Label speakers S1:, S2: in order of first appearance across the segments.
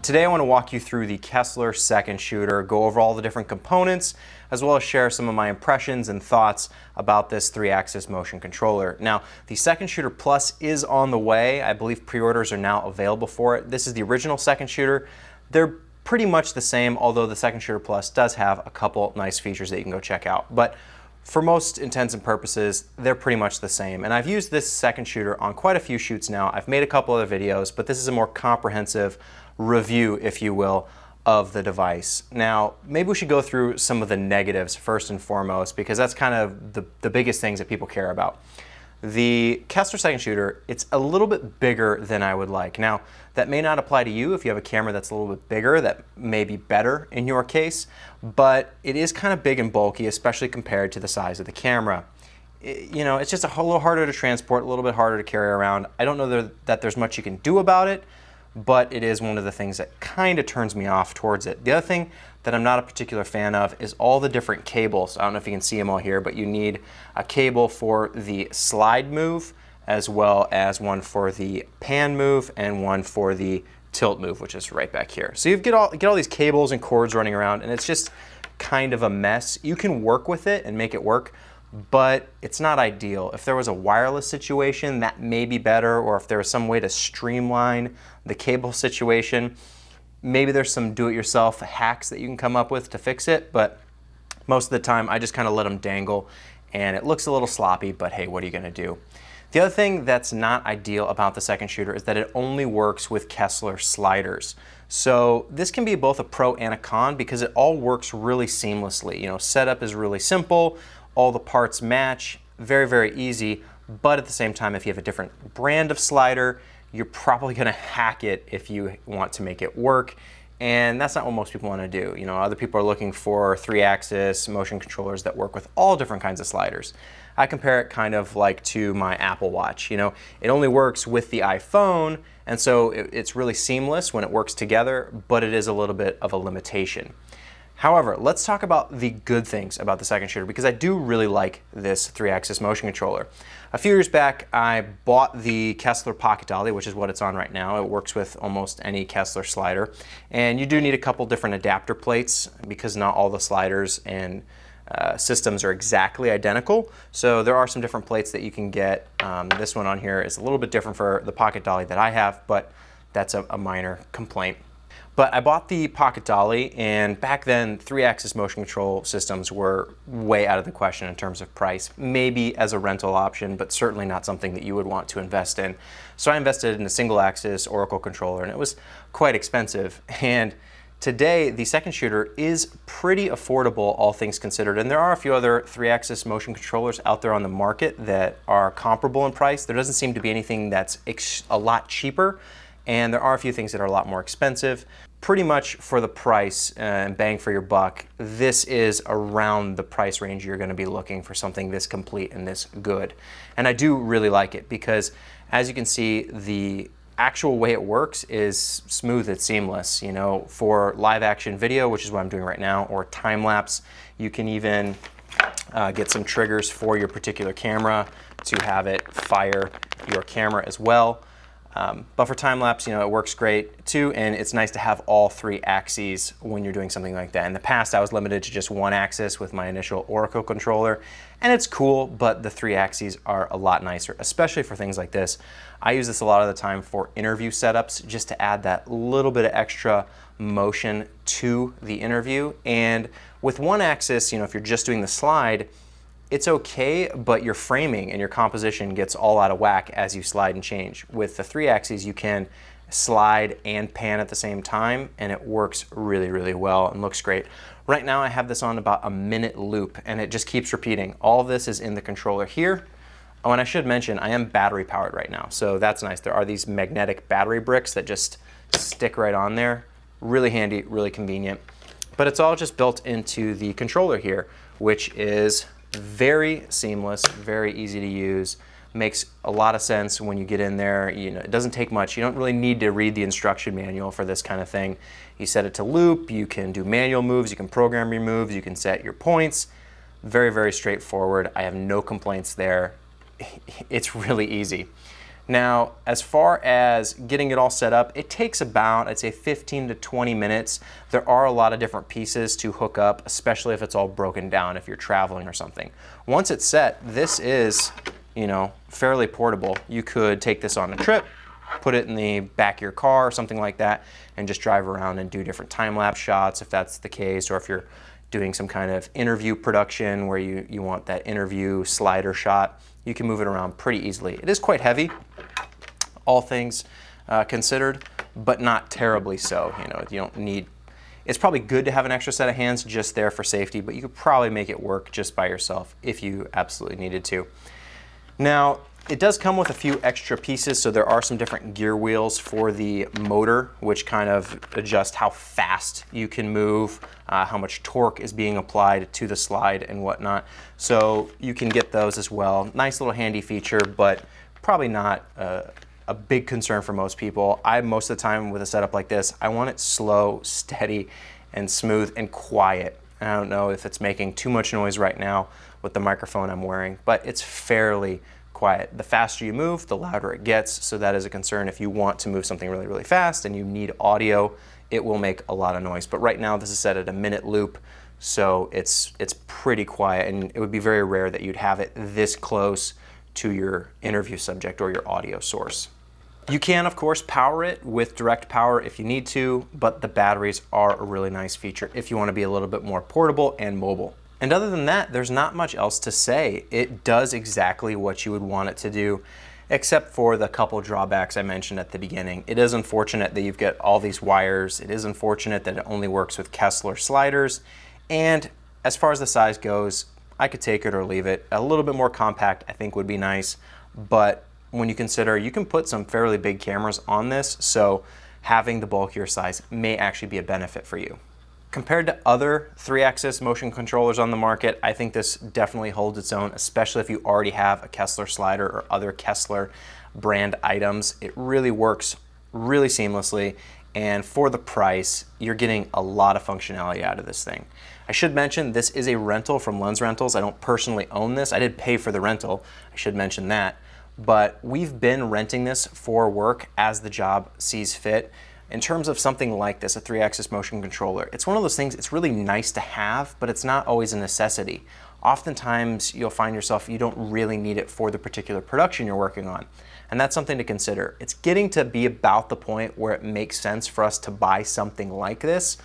S1: Today I want to walk you through the Kessler Second Shooter, go over all the different components, as well as share some of my impressions and thoughts about this 3-axis motion controller. Now, the Second Shooter Plus is on the way. I believe pre-orders are now available for it. This is the original Second Shooter. They're pretty much the same, although the Second Shooter Plus does have a couple nice features that you can go check out. But for most intents and purposes, they're pretty much the same. And I've used this Second Shooter on quite a few shoots now. I've made a couple other videos, but this is a more comprehensive review, if you will, of the device. Now, maybe we should go through some of the negatives first and foremost, because that's kind of the biggest things that people care about. The Kessler Second Shooter, it's a little bit bigger than I would like. Now, that may not apply to you if you have a camera that's a little bit bigger. That may be better in your case, but it is kind of big and bulky, especially compared to the size of the camera. It's just a little harder to transport, a little bit harder to carry around. I don't know that there's much you can do about it, but it is one of the things that kind of turns me off towards it. The other thing that I'm not a particular fan of is all the different cables. I don't know if you can see them all here, but you need a cable for the slide move, as well as one for the pan move and one for the tilt move, which is right back here. So you get all these cables and cords running around, and it's just kind of a mess. You can work with it and make it work, but it's not ideal. If there was a wireless situation, that may be better, or if there was some way to streamline the cable situation, maybe there's some do-it-yourself hacks that you can come up with to fix it, but most of the time I just kind of let them dangle, and it looks a little sloppy, but hey, what are you gonna do? The other thing that's not ideal about the Second Shooter is that it only works with Kessler sliders. So this can be both a pro and a con because it all works really seamlessly. Setup is really simple, all the parts match, very, very easy, but at the same time, if you have a different brand of slider, you're probably gonna hack it if you want to make it work, and that's not what most people wanna do. Other people are looking for 3-axis motion controllers that work with all different kinds of sliders. I compare it kind of like to my Apple Watch. It only works with the iPhone, and so it's really seamless when it works together, but it is a little bit of a limitation. However, let's talk about the good things about the Second Shooter, because I do really like this 3-axis motion controller. A few years back, I bought the Kessler Pocket Dolly, which is what it's on right now. It works with almost any Kessler slider. And you do need a couple different adapter plates because not all the sliders and systems are exactly identical. So there are some different plates that you can get. This one on here is a little bit different for the Pocket Dolly that I have, but that's a minor complaint. But I bought the Pocket Dolly, and back then 3-axis motion control systems were way out of the question in terms of price. Maybe as a rental option, but certainly not something that you would want to invest in. So I invested in a single-axis Oracle controller, and it was quite expensive. And today, the Second Shooter is pretty affordable, all things considered. And there are a few other 3-axis motion controllers out there on the market that are comparable in price. There doesn't seem to be anything that's a lot cheaper, and there are a few things that are a lot more expensive. Pretty much for the price and bang for your buck, this is around the price range you're going to be looking for something this complete and this good. And I do really like it because, as you can see, the actual way it works is smooth, it's seamless. For live action video, which is what I'm doing right now, or time lapse, you can even get some triggers for your particular camera to have it fire your camera as well. But for time lapse, it works great too, and it's nice to have all 3 axes when you're doing something like that. In the past, I was limited to just 1 axis with my initial Oracle controller, and it's cool, but the 3 axes are a lot nicer, especially for things like this. I use this a lot of the time for interview setups, just to add that little bit of extra motion to the interview. And with 1 axis, if you're just doing the slide, it's okay, but your framing and your composition gets all out of whack as you slide and change. With the 3 axes, you can slide and pan at the same time, and it works really, really well and looks great. Right now, I have this on about a minute loop, and it just keeps repeating. All of this is in the controller here. Oh, and I should mention, I am battery powered right now, so that's nice. There are these magnetic battery bricks that just stick right on there. Really handy, really convenient. But it's all just built into the controller here, which is very seamless, very easy to use, makes a lot of sense when you get in there. It doesn't take much. You don't really need to read the instruction manual for this kind of thing. You set it to loop, you can do manual moves, you can program your moves, you can set your points. Very, very straightforward. I have no complaints there. It's really easy. Now, as far as getting it all set up, it takes about, I'd say, 15 to 20 minutes. There are a lot of different pieces to hook up, especially if it's all broken down, if you're traveling or something. Once it's set, this is, fairly portable. You could take this on a trip, put it in the back of your car or something like that, and just drive around and do different time-lapse shots if that's the case, or if you're doing some kind of interview production where you want that interview slider shot, you can move it around pretty easily. It is quite heavy, all things considered, but not terribly so. You don't need, it's probably good to have an extra set of hands just there for safety, but you could probably make it work just by yourself if you absolutely needed to. Now, it does come with a few extra pieces, so there are some different gear wheels for the motor, which kind of adjust how fast you can move, how much torque is being applied to the slide and whatnot. So you can get those as well. Nice little handy feature, but probably not a big concern for most people. Most of the time with a setup like this, I want it slow, steady, and smooth and quiet. And I don't know if it's making too much noise right now with the microphone I'm wearing, but it's fairly quiet. The faster you move, the louder it gets, so that is a concern. If you want to move something really, really fast and you need audio, it will make a lot of noise. But right now this is set at a minute loop, so it's pretty quiet, and it would be very rare that you'd have it this close to your interview subject or your audio source. You can, of course, power it with direct power if you need to, but the batteries are a really nice feature if you want to be a little bit more portable and mobile. And other than that, there's not much else to say. It does exactly what you would want it to do, except for the couple drawbacks I mentioned at the beginning. It is unfortunate that you've got all these wires. It is unfortunate that it only works with Kessler sliders. And as far as the size goes, I could take it or leave it. A little bit more compact, I think, would be nice. But when you consider you can put some fairly big cameras on this, so having the bulkier size may actually be a benefit for you. Compared to other 3-axis motion controllers on the market, I think this definitely holds its own, especially if you already have a Kessler slider or other Kessler brand items. It really works really seamlessly, and for the price, you're getting a lot of functionality out of this thing. I should mention this is a rental from Lens Rentals. I don't personally own this. I did pay for the rental, I should mention that, but we've been renting this for work as the job sees fit. In terms of something like this, a 3-axis motion controller, it's one of those things, it's really nice to have, but it's not always a necessity. Oftentimes, you'll find yourself, you don't really need it for the particular production you're working on. And that's something to consider. It's getting to be about the point where it makes sense for us to buy something like this,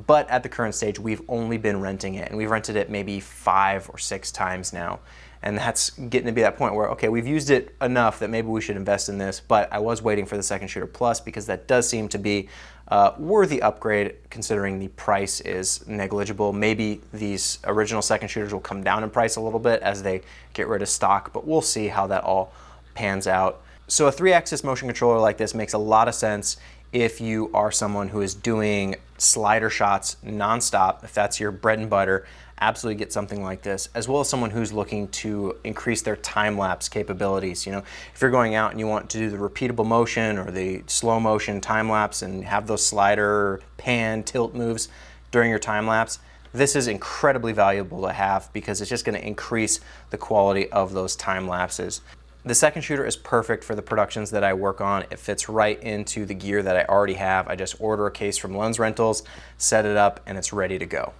S1: but at the current stage, we've only been renting it, and we've rented it maybe 5 or 6 times now. And that's getting to be that point where, okay, we've used it enough that maybe we should invest in this, but I was waiting for the Second Shooter Plus because that does seem to be a worthy upgrade considering the price is negligible. Maybe these original Second Shooters will come down in price a little bit as they get rid of stock, but we'll see how that all pans out. So a 3-axis motion controller like this makes a lot of sense if you are someone who is doing slider shots nonstop, if that's your bread and butter. Absolutely get something like this, as well as someone who's looking to increase their time-lapse capabilities. If you're going out and you want to do the repeatable motion or the slow motion time-lapse and have those slider, pan, tilt moves during your time-lapse, this is incredibly valuable to have because it's just going to increase the quality of those time lapses. The Second Shooter is perfect for the productions that I work on. It fits right into the gear that I already have. I just order a case from Lens Rentals, set it up, and it's ready to go.